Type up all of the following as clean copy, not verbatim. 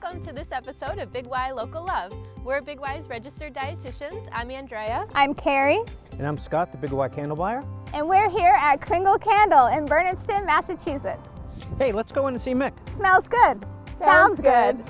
welcome to this episode of Big Y Local Love. We're Big Y's Registered Dietitians. I'm Andrea. I'm Carrie. And I'm Scott, the Big Y Candle buyer. And we're here at Kringle Candle in Bernardston, Massachusetts. Hey, let's go in and see Mick. Smells good. Sounds good.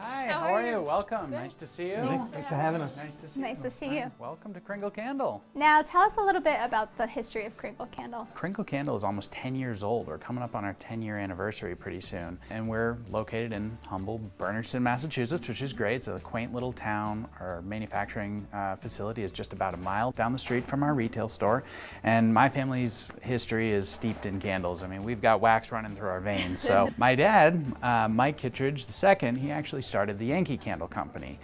Hi, how are you? Welcome. Good. Nice to see you. Thanks for having us. Nice to see you. Nice to see you. Welcome to Kringle Candle. Now tell us a little bit about the history of Kringle Candle. Kringle Candle is almost 10 years old. We're coming up on our 10-year anniversary pretty soon. And we're located in humble Bernardston, Massachusetts, which is great. It's a quaint little town. Our manufacturing facility is just about a mile down the street from our retail store. And my family's history is steeped in candles. I mean, we've got wax running through our veins. So my dad, Mike Kittredge II, he actually started the Yankee Candle Company.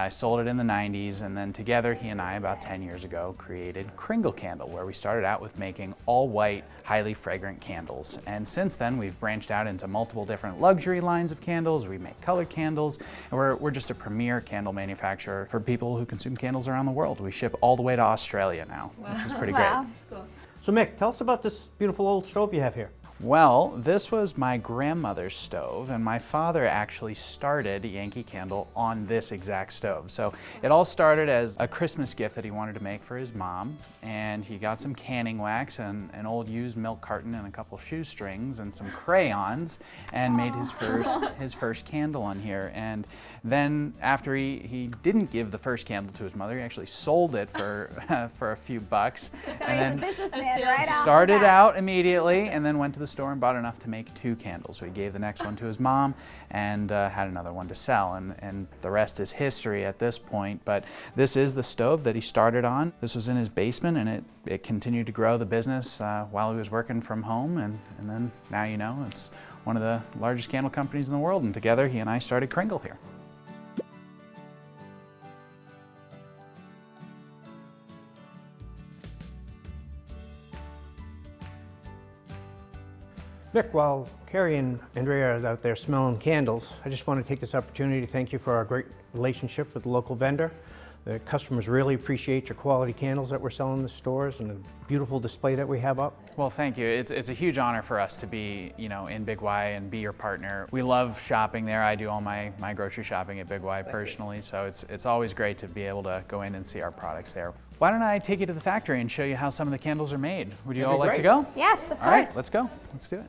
Sold it in the 90s, and then together he and I, about 10 years ago, created Kringle Candle, where we started out with making all-white, highly fragrant candles. And since then, we've branched out into multiple different luxury lines of candles. We make colored candles, and we're just a premier candle manufacturer for people who consume candles around the world. We ship all the way to Australia now, which is pretty great. That's cool. So Mick, tell us about this beautiful old stove you have here. Well, this was my grandmother's stove, and my father actually started Yankee Candle on this exact stove. So it all started as a Christmas gift that he wanted to make for his mom, and he got some canning wax and an old used milk carton and a couple shoestrings and some crayons, and made his first candle on here. And then after he didn't give the first candle to his mother, he actually sold it for for a few bucks. So and he's a then businessman right out. started out immediately, and then went to the store and bought enough to make 2 candles. So he gave the next one to his mom and had another one to sell, and the rest is history at this point. But this is the stove that he started on. This was in his basement, and it continued to grow the business while he was working from home, and then now you know it's one of the largest candle companies in the world, and together he and I started Kringle here. Mick, while Carrie and Andrea are out there smelling candles, I just want to take this opportunity to thank you for our great relationship with the local vendor. The customers really appreciate your quality candles that we're selling in the stores and the beautiful display that we have up. Well, thank you. It's a huge honor for us to be, in Big Y and be your partner. We love shopping there. I do all my grocery shopping at Big Y personally, so it's always great to be able to go in and see our products there. Why don't I take you to the factory and show you how some of the candles are made? Would you all like to go? Yes, of course. All right, let's go. Let's do it.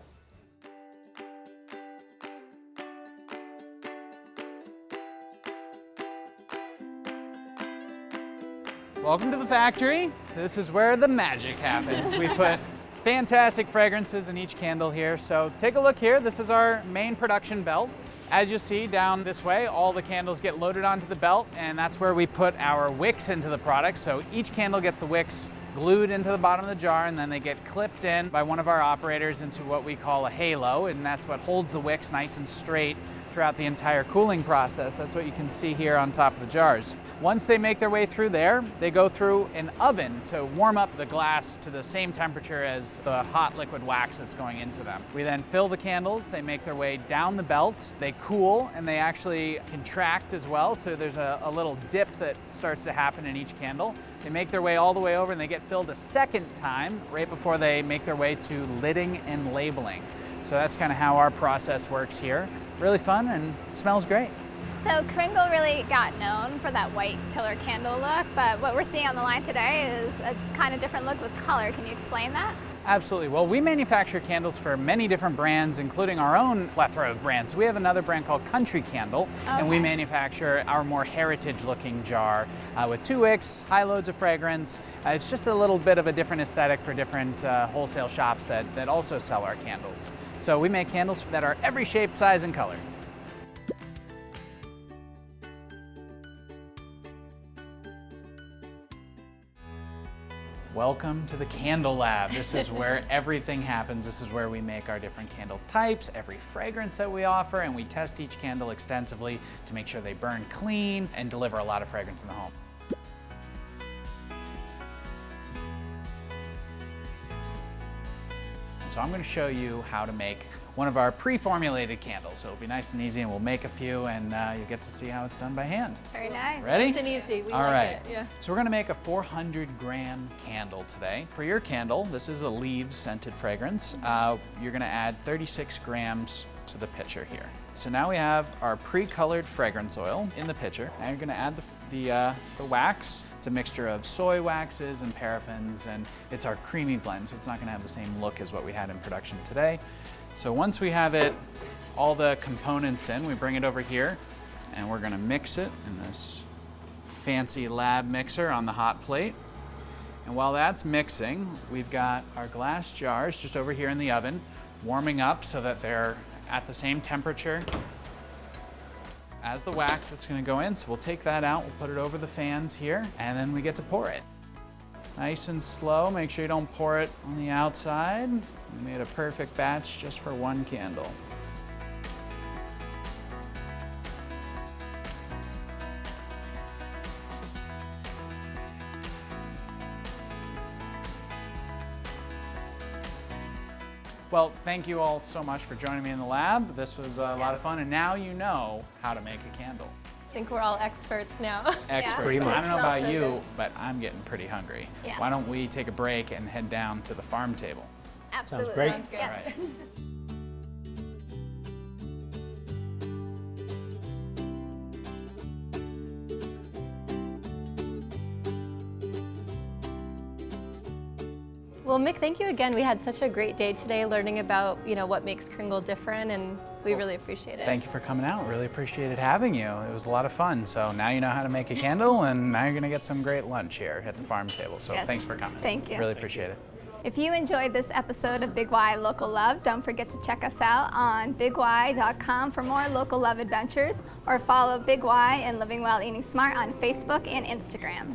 Welcome to the factory. This is where the magic happens. We put fantastic fragrances in each candle here. So take a look here. This is our main production belt. As you'll see down this way, all the candles get loaded onto the belt, and that's where we put our wicks into the product. So each candle gets the wicks glued into the bottom of the jar, and then they get clipped in by one of our operators into what we call a halo, and that's what holds the wicks nice and straight throughout the entire cooling process. That's what you can see here on top of the jars. Once they make their way through there, they go through an oven to warm up the glass to the same temperature as the hot liquid wax that's going into them. We then fill the candles, they make their way down the belt, they cool, and they actually contract as well, so there's a little dip that starts to happen in each candle. They make their way all the way over and they get filled a second time right before they make their way to lidding and labeling. So that's kind of how our process works here. Really fun and smells great. So Kringle really got known for that white pillar candle look, but what we're seeing on the line today is a kind of different look with color. Can you explain that? Absolutely. Well, we manufacture candles for many different brands, including our own plethora of brands. We have another brand called Country Candle, and we manufacture our more heritage-looking jar with 2 wicks, high loads of fragrance. It's just a little bit of a different aesthetic for different wholesale shops that also sell our candles. So we make candles that are every shape, size, and color. Welcome to the Candle Lab. This is where everything happens. This is where we make our different candle types, every fragrance that we offer, and we test each candle extensively to make sure they burn clean and deliver a lot of fragrance in the home. So I'm going to show you how to make one of our pre-formulated candles. So it'll be nice and easy, and we'll make a few, and you'll get to see how it's done by hand. Very nice. Ready? Nice and easy. We All like right. it. Yeah. So we're going to make a 400-gram candle today. For your candle, this is a leaves scented fragrance. You're going to add 36 grams to the pitcher here. So now we have our pre-colored fragrance oil in the pitcher. Now you're going to add the wax. It's a mixture of soy waxes and paraffins, and it's our creamy blend, so it's not going to have the same look as what we had in production today. So once we have it, all the components in, we bring it over here, and we're going to mix it in this fancy lab mixer on the hot plate. And while that's mixing, we've got our glass jars just over here in the oven, warming up so that they're at the same temperature as the wax that's going to go in. So we'll take that out, we'll put it over the fans here, and then we get to pour it. Nice and slow, make sure you don't pour it on the outside. We made a perfect batch just for one candle. Well, thank you all so much for joining me in the lab. This was a lot of fun, and now you know how to make a candle. I think we're all experts now. Experts. Pretty much. I don't know Smells about so you, good. but I'm getting pretty hungry. Yes. Why don't we take a break and head down to the farm table? Absolutely. great. Sounds good. All right. Well, Mick, thank you again. We had such a great day today learning about, what makes Kringle different, and we really appreciate it. Thank you for coming out. Really appreciated having you. It was a lot of fun. So now you know how to make a candle, and now you're going to get some great lunch here at the farm table. So Yes. thanks for coming. Thank you. Really appreciate it. If you enjoyed this episode of Big Y Local Love, don't forget to check us out on BigY.com for more local love adventures, or follow Big Y and Living Well Eating Smart on Facebook and Instagram.